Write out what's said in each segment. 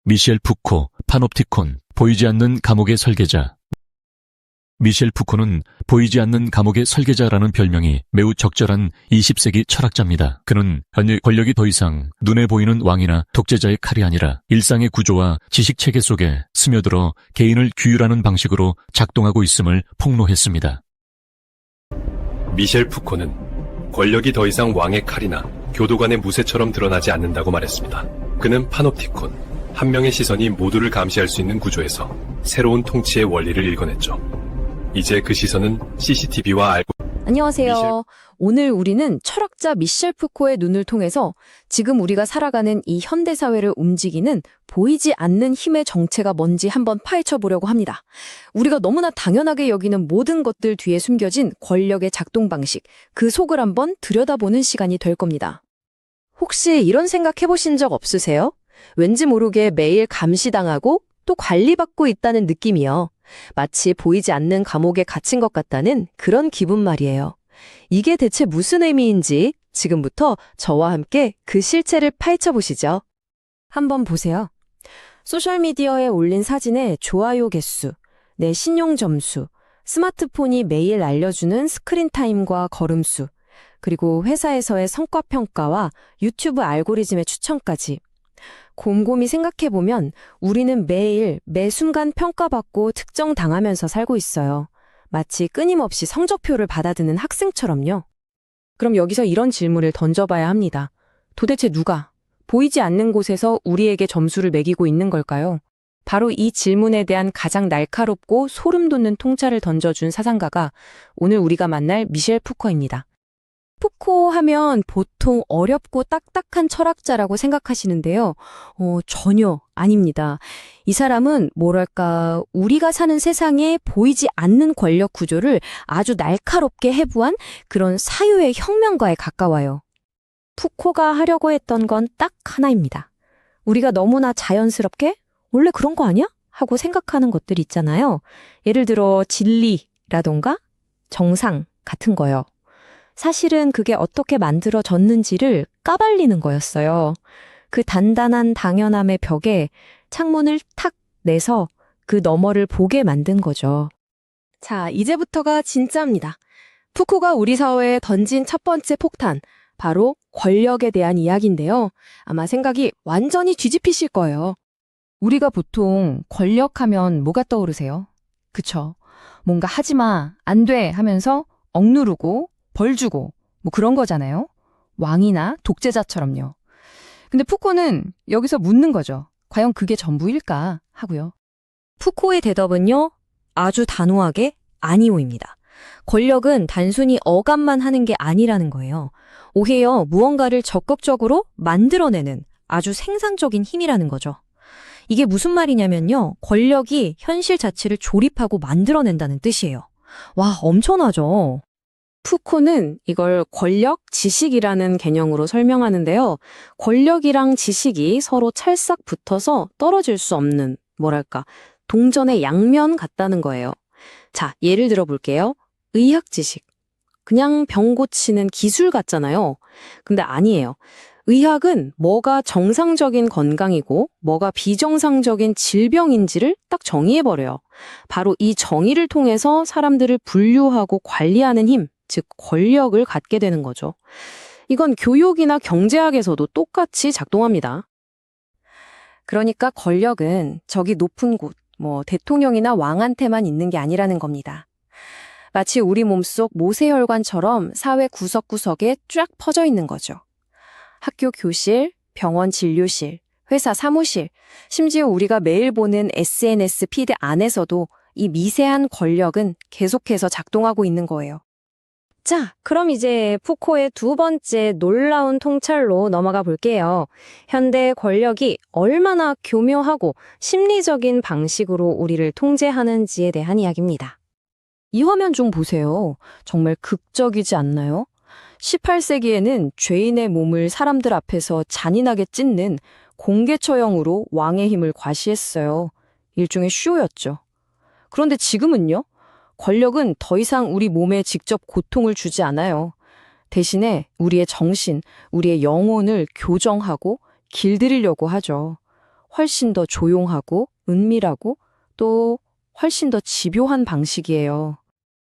미셸 푸코, 파놉티콘, 보이지 않는 감옥의 설계자. 미셸 푸코는 보이지 않는 감옥의 설계자라는 별명이 매우 적절한 20세기 철학자입니다. 그는 현재 권력이 더 이상 눈에 보이는 왕이나 독재자의 칼이 아니라 일상의 구조와 지식체계 속에 스며들어 개인을 규율하는 방식으로 작동하고 있음을 폭로했습니다. 미셸 푸코는 권력이 더 이상 왕의 칼이나 교도관의 무쇠처럼 드러나지 않는다고 말했습니다. 그는 파놉티콘, 한 명의 시선이 모두를 감시할 수 있는 구조에서 새로운 통치의 원리를 읽어냈죠. 이제 그 시선은 CCTV와 안녕하세요. 오늘 우리는 철학자 미셸 푸코의 눈을 통해서 지금 우리가 살아가는 이 현대사회를 움직이는 보이지 않는 힘의 정체가 뭔지 한번 파헤쳐 보려고 합니다. 우리가 너무나 당연하게 여기는 모든 것들 뒤에 숨겨진 권력의 작동 방식, 그 속을 한번 들여다보는 시간이 될 겁니다. 혹시 이런 생각 해보신 적 없으세요? 왠지 모르게 매일 감시당하고 또 관리받고 있다는 느낌이요. 마치 보이지 않는 감옥에 갇힌 것 같다는 그런 기분 말이에요. 이게 대체 무슨 의미인지 지금부터 저와 함께 그 실체를 파헤쳐 보시죠. 한번 보세요. 소셜미디어에 올린 사진의 좋아요 개수, 내 신용 점수, 스마트폰이 매일 알려주는 스크린 타임과 걸음수, 그리고 회사에서의 성과 평가와 유튜브 알고리즘의 추천까지. 곰곰이 생각해보면 우리는 매일 매 순간 평가받고 특정당하면서 살고 있어요. 마치 끊임없이 성적표를 받아드는 학생처럼요. 그럼 여기서 이런 질문을 던져봐야 합니다. 도대체 누가 보이지 않는 곳에서 우리에게 점수를 매기고 있는 걸까요? 바로 이 질문에 대한 가장 날카롭고 소름 돋는 통찰을 던져준 사상가가 오늘 우리가 만날 미셸 푸코입니다. 푸코 하면 보통 어렵고 딱딱한 철학자라고 생각하시는데요. 전혀 아닙니다. 이 사람은 뭐랄까 우리가 사는 세상에 보이지 않는 권력 구조를 아주 날카롭게 해부한 그런 사유의 혁명가에 가까워요. 푸코가 하려고 했던 건 딱 하나입니다. 우리가 너무나 자연스럽게 원래 그런 거 아니야? 하고 생각하는 것들 있잖아요. 예를 들어 진리라던가 정상 같은 거요. 사실은 그게 어떻게 만들어졌는지를 까발리는 거였어요. 그 단단한 당연함의 벽에 창문을 탁 내서 그 너머를 보게 만든 거죠. 자, 이제부터가 진짜입니다. 푸코가 우리 사회에 던진 첫 번째 폭탄, 바로 권력에 대한 이야기인데요. 아마 생각이 완전히 뒤집히실 거예요. 우리가 보통 권력하면 뭐가 떠오르세요? 그쵸? 뭔가 하지마, 안 돼 하면서 억누르고 벌 주고 뭐 그런 거잖아요. 왕이나 독재자처럼요. 근데 푸코는 여기서 묻는 거죠. 과연 그게 전부일까 하고요. 푸코의 대답은요. 아주 단호하게 아니오입니다. 권력은 단순히 억압만 하는 게 아니라는 거예요. 오히려 무언가를 적극적으로 만들어내는 아주 생산적인 힘이라는 거죠. 이게 무슨 말이냐면요. 권력이 현실 자체를 조립하고 만들어낸다는 뜻이에요. 와, 엄청나죠? 푸코는 이걸 권력, 지식이라는 개념으로 설명하는데요. 권력이랑 지식이 서로 찰싹 붙어서 떨어질 수 없는, 뭐랄까, 동전의 양면 같다는 거예요. 자, 예를 들어 볼게요. 의학 지식. 그냥 병 고치는 기술 같잖아요. 근데 아니에요. 의학은 뭐가 정상적인 건강이고 뭐가 비정상적인 질병인지를 딱 정의해버려요. 바로 이 정의를 통해서 사람들을 분류하고 관리하는 힘, 즉 권력을 갖게 되는 거죠. 이건 교육이나 경제학에서도 똑같이 작동합니다. 그러니까 권력은 저기 높은 곳, 대통령이나 왕한테만 있는 게 아니라는 겁니다. 마치 우리 몸속 모세혈관처럼 사회 구석구석에 쫙 퍼져 있는 거죠. 학교 교실, 병원 진료실, 회사 사무실, 심지어 우리가 매일 보는 SNS 피드 안에서도 이 미세한 권력은 계속해서 작동하고 있는 거예요. 자, 그럼 이제 푸코의 두 번째 놀라운 통찰로 넘어가 볼게요. 현대 권력이 얼마나 교묘하고 심리적인 방식으로 우리를 통제하는지에 대한 이야기입니다. 이 화면 좀 보세요. 정말 극적이지 않나요? 18세기에는 죄인의 몸을 사람들 앞에서 잔인하게 찢는 공개 처형으로 왕의 힘을 과시했어요. 일종의 쇼였죠. 그런데 지금은요? 권력은 더 이상 우리 몸에 직접 고통을 주지 않아요. 대신에 우리의 정신, 우리의 영혼을 교정하고 길들이려고 하죠. 훨씬 더 조용하고 은밀하고 또 훨씬 더 집요한 방식이에요.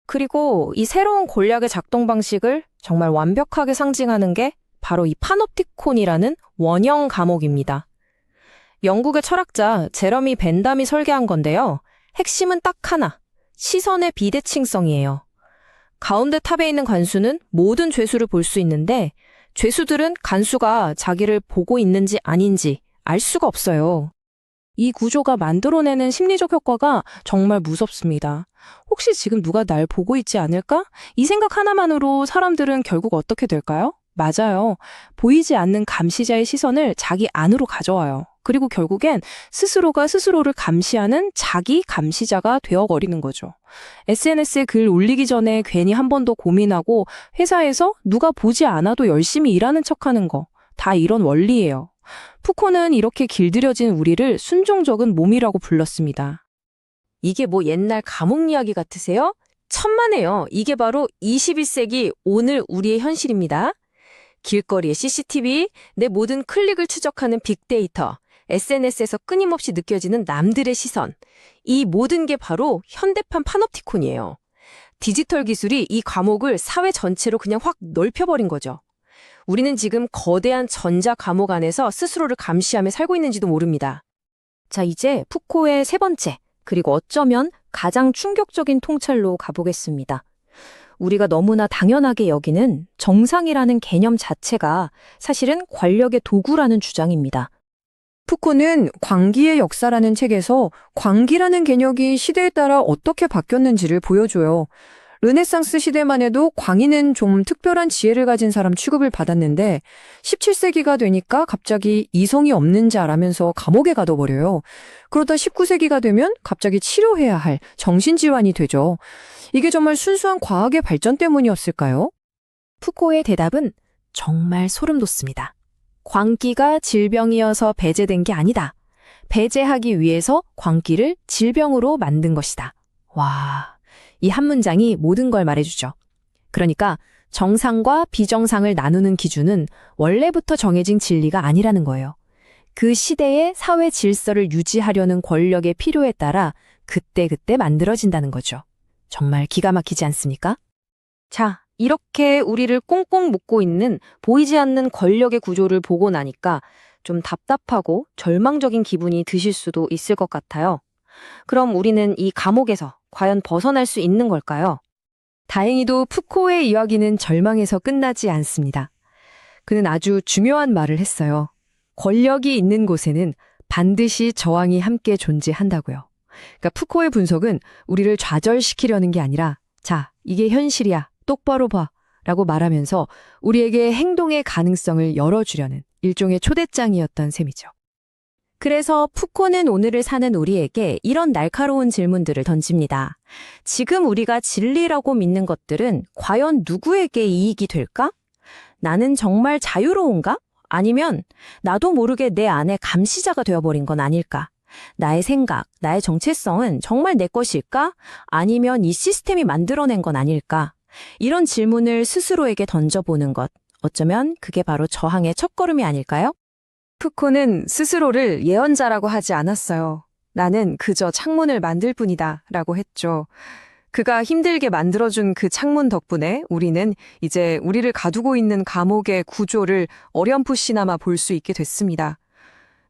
그리고 이 새로운 권력의 작동 방식을 정말 완벽하게 상징하는 게 바로 이 파놉티콘이라는 원형 감옥입니다. 영국의 철학자 제러미 벤담이 설계한 건데요. 핵심은 딱 하나, 시선의 비대칭성이에요. 가운데 탑에 있는 간수는 모든 죄수를 볼 수 있는데 죄수들은 간수가 자기를 보고 있는지 아닌지 알 수가 없어요. 이 구조가 만들어내는 심리적 효과가 정말 무섭습니다. 혹시 지금 누가 날 보고 있지 않을까? 이 생각 하나만으로 사람들은 결국 어떻게 될까요? 맞아요. 보이지 않는 감시자의 시선을 자기 안으로 가져와요. 그리고 결국엔 스스로가 스스로를 감시하는 자기 감시자가 되어버리는 거죠. SNS에 글 올리기 전에 괜히 한 번 더 고민하고 회사에서 누가 보지 않아도 열심히 일하는 척하는 거. 다 이런 원리예요. 푸코는 이렇게 길들여진 우리를 순종적인 몸이라고 불렀습니다. 이게 뭐 옛날 감옥 이야기 같으세요? 천만에요. 이게 바로 21세기 오늘 우리의 현실입니다. 길거리의 CCTV, 내 모든 클릭을 추적하는 빅데이터, SNS에서 끊임없이 느껴지는 남들의 시선. 이 모든 게 바로 현대판 파놉티콘이에요. 디지털 기술이 이 감옥을 사회 전체로 그냥 확 넓혀버린 거죠. 우리는 지금 거대한 전자 감옥 안에서 스스로를 감시하며 살고 있는지도 모릅니다. 자, 이제 푸코의 세 번째, 그리고 어쩌면 가장 충격적인 통찰로 가보겠습니다. 우리가 너무나 당연하게 여기는 정상이라는 개념 자체가 사실은 권력의 도구라는 주장입니다. 푸코는 광기의 역사라는 책에서 광기라는 개념이 시대에 따라 어떻게 바뀌었는지를 보여줘요. 르네상스 시대만 해도 광인은 좀 특별한 지혜를 가진 사람 취급을 받았는데 17세기가 되니까 갑자기 이성이 없는 자라면서 감옥에 가둬버려요. 그러다 19세기가 되면 갑자기 치료해야 할 정신질환이 되죠. 이게 정말 순수한 과학의 발전 때문이었을까요? 푸코의 대답은 정말 소름 돋습니다. 광기가 질병이어서 배제된 게 아니다. 배제하기 위해서 광기를 질병으로 만든 것이다. 와, 이 한 문장이 모든 걸 말해주죠. 그러니까 정상과 비정상을 나누는 기준은 원래부터 정해진 진리가 아니라는 거예요. 그 시대의 사회 질서를 유지하려는 권력의 필요에 따라 그때그때 만들어진다는 거죠. 정말 기가 막히지 않습니까? 자, 이렇게 우리를 꽁꽁 묶고 있는 보이지 않는 권력의 구조를 보고 나니까 좀 답답하고 절망적인 기분이 드실 수도 있을 것 같아요. 그럼 우리는 이 감옥에서 과연 벗어날 수 있는 걸까요? 다행히도 푸코의 이야기는 절망에서 끝나지 않습니다. 그는 아주 중요한 말을 했어요. 권력이 있는 곳에는 반드시 저항이 함께 존재한다고요. 그러니까 푸코의 분석은 우리를 좌절시키려는 게 아니라 자, 이게 현실이야. 똑바로 봐. 라고 말하면서 우리에게 행동의 가능성을 열어주려는 일종의 초대장이었던 셈이죠. 그래서 푸코는 오늘을 사는 우리에게 이런 날카로운 질문들을 던집니다. 지금 우리가 진리라고 믿는 것들은 과연 누구에게 이익이 될까? 나는 정말 자유로운가? 아니면 나도 모르게 내 안에 감시자가 되어버린 건 아닐까? 나의 생각, 나의 정체성은 정말 내 것일까? 아니면 이 시스템이 만들어낸 건 아닐까? 이런 질문을 스스로에게 던져보는 것, 어쩌면 그게 바로 저항의 첫걸음이 아닐까요? 푸코는 스스로를 예언자라고 하지 않았어요. 나는 그저 창문을 만들 뿐이다 라고 했죠. 그가 힘들게 만들어준 그 창문 덕분에 우리는 이제 우리를 가두고 있는 감옥의 구조를 어렴풋이나마 볼 수 있게 됐습니다.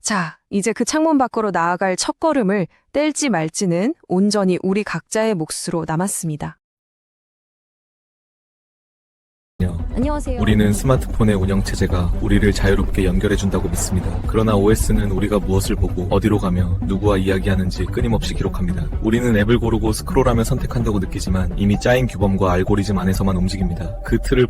자, 이제 그 창문 밖으로 나아갈 첫걸음을 뗄지 말지는 온전히 우리 각자의 몫으로 남았습니다. 안녕하세요. 우리는 스마트폰의 운영체제가 우리를 자유롭게 연결해준다고 믿습니다. 그러나 OS는 우리가 무엇을 보고 어디로 가며 누구와 이야기하는지 끊임없이 기록합니다. 우리는 앱을 고르고 스크롤하며 선택한다고 느끼지만 이미 짜인 규범과 알고리즘 안에서만 움직입니다. 그 틀을